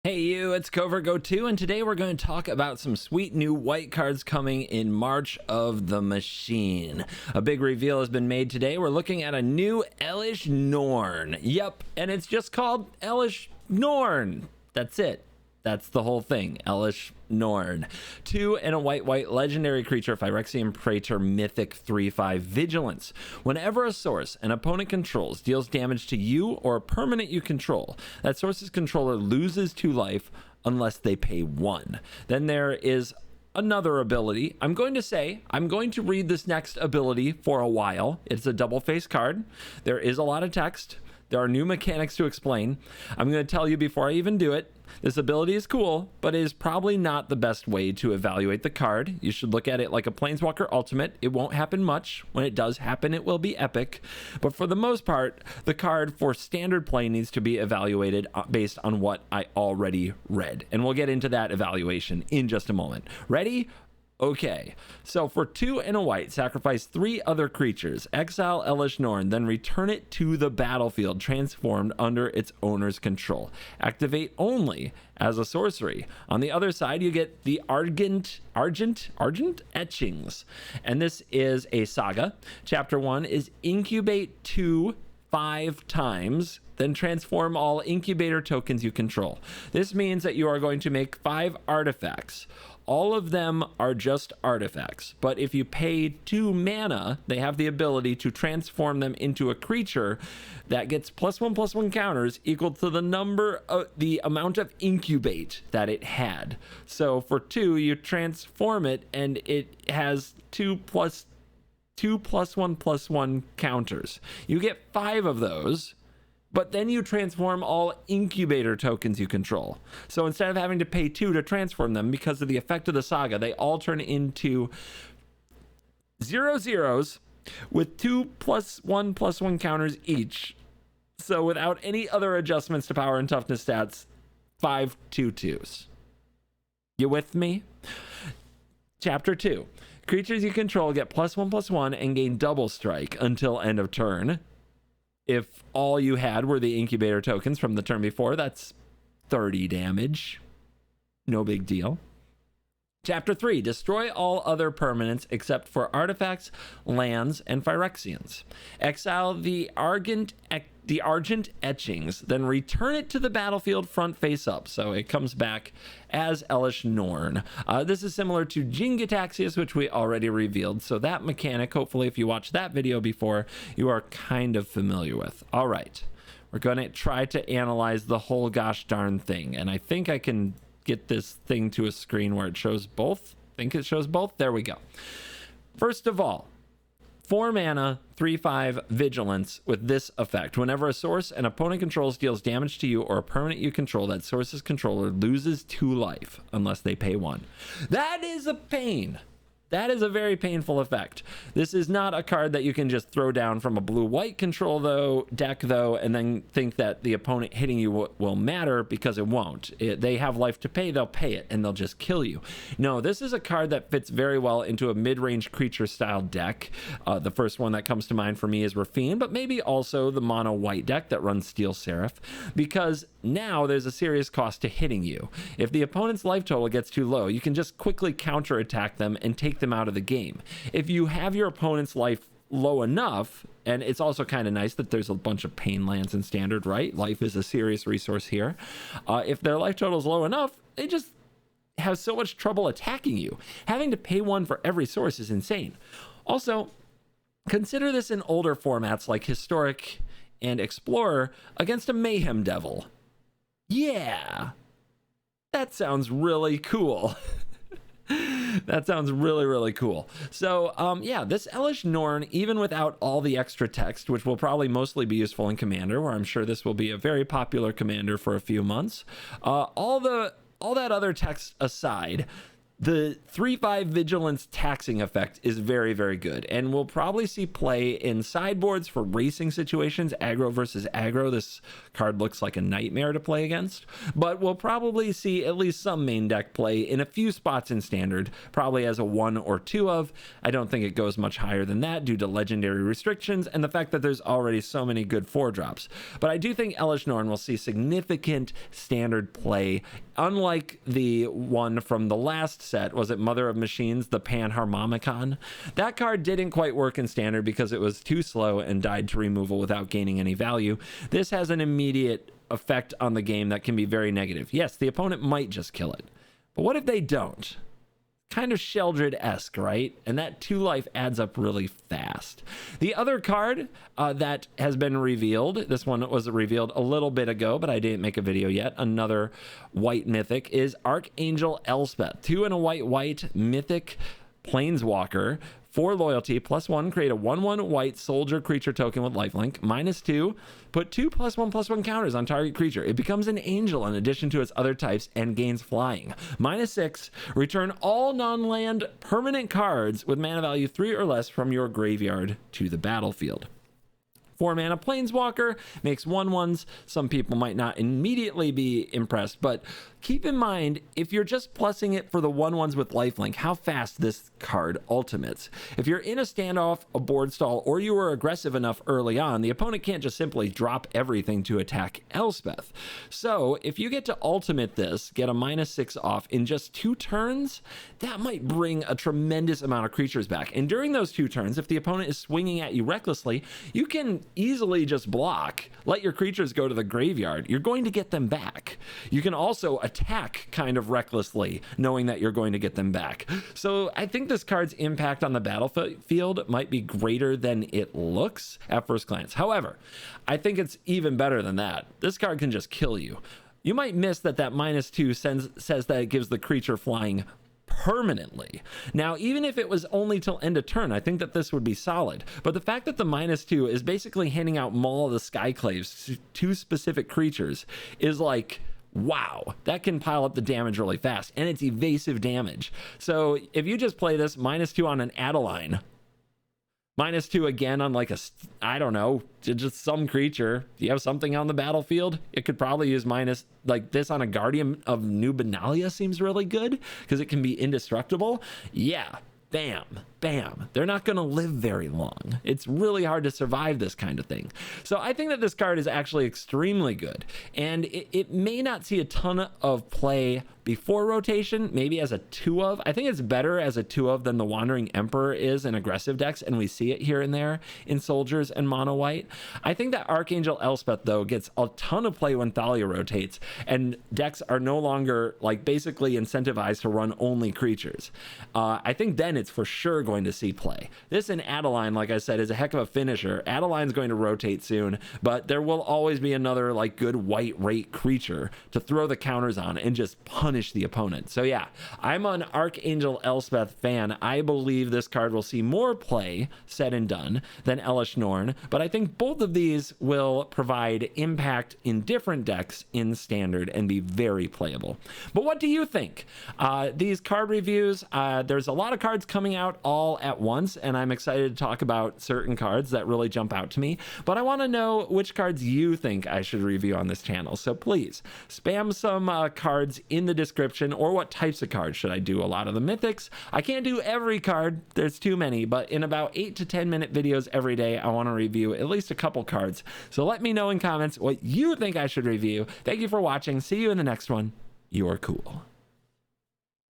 Hey you, it's CovertGoBlue, and today we're going to talk about some sweet new white cards coming in March of the Machine. A big reveal has been made today. We're looking at a new Elish Norn. Yep, and it's just called Elish Norn. That's it. That's the whole thing, Elish Norn. 2 and a white legendary creature, Phyrexian Praetor, Mythic 3/5 Vigilance. Whenever a source an opponent controls deals damage to you or a permanent you control, that source's controller loses 2 life unless they pay 1. Then there is another ability. I'm going to read this next ability for a while. It's a double face card. There is a lot of text. There are new mechanics to explain. I'm going to tell you before I even do it. This ability is cool, but it is probably not the best way to evaluate the card. You should look at it like a Planeswalker Ultimate. It won't happen much. When it does happen, it will be epic. But for the most part, the card for standard play needs to be evaluated based on what I already read. And we'll get into that evaluation in just a moment. Ready? Okay, so for 2 and a white, sacrifice 3 other creatures, exile Elish Norn, then return it to the battlefield transformed under its owner's control. Activate only as a sorcery. On the other side, you get the Argent Etchings, and this is a saga. Chapter 1 is incubate 2 5 times, then transform all incubator tokens you control. This means that you are going to make 5 artifacts. All of them are just artifacts, but if you pay 2 mana, they have the ability to transform them into a creature that gets +1/+1 counters equal to the amount of incubate that it had. So for 2, you transform it and it has 2 +1/+1 counters. You get 5 of those, but then you transform all incubator tokens you control. So instead of having to pay 2 to transform them, because of the effect of the saga, they all turn into 0/0s with 2 +1/+1 counters each. So without any other adjustments to power and toughness stats, 5 2/2s. You with me? Chapter 2. Creatures you control get +1/+1 and gain double strike until end of turn. If all you had were the incubator tokens from the turn before, that's 30 damage. No big deal. Chapter 3, destroy all other permanents except for artifacts, lands, and Phyrexians. Exile the Argent Etchings, then return it to the battlefield front face up, so it comes back as Elish Norn. This is similar to Jin-Gitaxias, which we already revealed, so that mechanic, hopefully if you watched that video before, you are kind of familiar with. All right, we're going to try to analyze the whole gosh darn thing, and I think I can get this thing to a screen where it shows both. I think it shows both. There we go. First of all, 4 mana, 3/5 Vigilance with this effect. Whenever a source an opponent controls deals damage to you or a permanent you control, that source's controller loses 2 life unless they pay 1. That is a pain. That is a very painful effect. This is not a card that you can just throw down from a blue-white control deck, and then think that the opponent hitting you will matter, because it won't. They have life to pay, they'll pay it, and they'll just kill you. No, this is a card that fits very well into a mid-range creature-style deck. The first one that comes to mind for me is Rafine, but maybe also the mono-white deck that runs Steel Seraph, because now there's a serious cost to hitting you. If the opponent's life total gets too low, you can just quickly counter-attack them and take them out of the game. If you have your opponent's life low enough, and it's also kind of nice that there's a bunch of pain lands in standard, right? Life is a serious resource here. If their life total is low enough, they just have so much trouble attacking you. Having to pay 1 for every source is insane. Also, consider this in older formats like Historic and Explorer against a Mayhem Devil. Yeah, that sounds really cool. That sounds really, really cool. So, yeah, this Elish Norn, even without all the extra text, which will probably mostly be useful in Commander, where I'm sure this will be a very popular Commander for a few months, all that other text aside, The 3/5 Vigilance taxing effect is very, very good, and we'll probably see play in sideboards for racing situations, aggro versus aggro. This card looks like a nightmare to play against, but we'll probably see at least some main deck play in a few spots in Standard, probably as a 1 or 2 of. I don't think it goes much higher than that due to legendary restrictions and the fact that there's already so many good 4-drops. But I do think Elesh Norn will see significant Standard play, unlike the one from the last set. Was it Mother of Machines, the Panharmonicon? That card didn't quite work in Standard because it was too slow and died to removal without gaining any value. This has an immediate effect on the game that can be very negative. Yes, the opponent might just kill it, but what if they don't? Kind of Sheldred-esque, right? And that 2 life adds up really fast. The other card that has been revealed, this one was revealed a little bit ago, but I didn't make a video yet, another white mythic, is Archangel Elspeth. 2 and a white mythic planeswalker. 4 loyalty, +1, create a 1/1 white soldier creature token with lifelink. -2, put 2 +1/+1 counters on target creature. It becomes an angel in addition to its other types and gains flying. -6, return all non-land permanent cards with mana value 3 or less from your graveyard to the battlefield. 4 mana planeswalker, makes 1/1s. Some people might not immediately be impressed, but keep in mind, if you're just plussing it for the 1/1s with lifelink, how fast this card ultimates. If you're in a standoff, a board stall, or you were aggressive enough early on, the opponent can't just simply drop everything to attack Elspeth. So if you get to ultimate this, get a -6 off in just 2 turns, that might bring a tremendous amount of creatures back. And during those 2 turns, if the opponent is swinging at you recklessly, you can easily just block, let your creatures go to the graveyard. You're going to get them back. You can also attack kind of recklessly, knowing that you're going to get them back. So I think this card's impact on the battlefield might be greater than it looks at first glance. However, I think it's even better than that. This card can just kill you. You might miss that -2 says that it gives the creature flying permanently. Now, even if it was only till end of turn, I think that this would be solid. But the fact that the -2 is basically handing out Maul of the Skyclaves to specific creatures is like, wow, that can pile up the damage really fast, and it's evasive damage. So if you just play this -2 on an Adeline, -2 again on like a, I don't know, just some creature. Do you have something on the battlefield? It could probably use like this on a Guardian of New Benalia seems really good because it can be indestructible. Yeah, bam, bam. They're not going to live very long. It's really hard to survive this kind of thing. So I think that this card is actually extremely good, and it may not see a ton of play before rotation, maybe as a 2 of. I think it's better as a 2 of than the Wandering Emperor is in aggressive decks, and we see it here and there in soldiers and mono white. I think that Archangel Elspeth, though, gets a ton of play when Thalia rotates, and decks are no longer like basically incentivized to run only creatures. I think then it's for sure going to see play. This in Adeline, like I said, is a heck of a finisher. Adeline's going to rotate soon, but there will always be another like good white rate creature to throw the counters on and just punish the opponent. So yeah, I'm an Archangel Elspeth fan. I believe this card will see more play said and done than Elesh Norn, but I think both of these will provide impact in different decks in Standard and be very playable. But what do you think? These card reviews, there's a lot of cards coming out all at once, and I'm excited to talk about certain cards that really jump out to me, but I want to know which cards you think I should review on this channel. So please spam some cards in the description, or what types of cards should I do? A lot of the mythics. I can't do every card, there's too many, but in about 8 to 10 minute videos every day, I want to review at least a couple cards. So let me know in comments what you think I should review. Thank you for watching. See you in the next one. You are cool.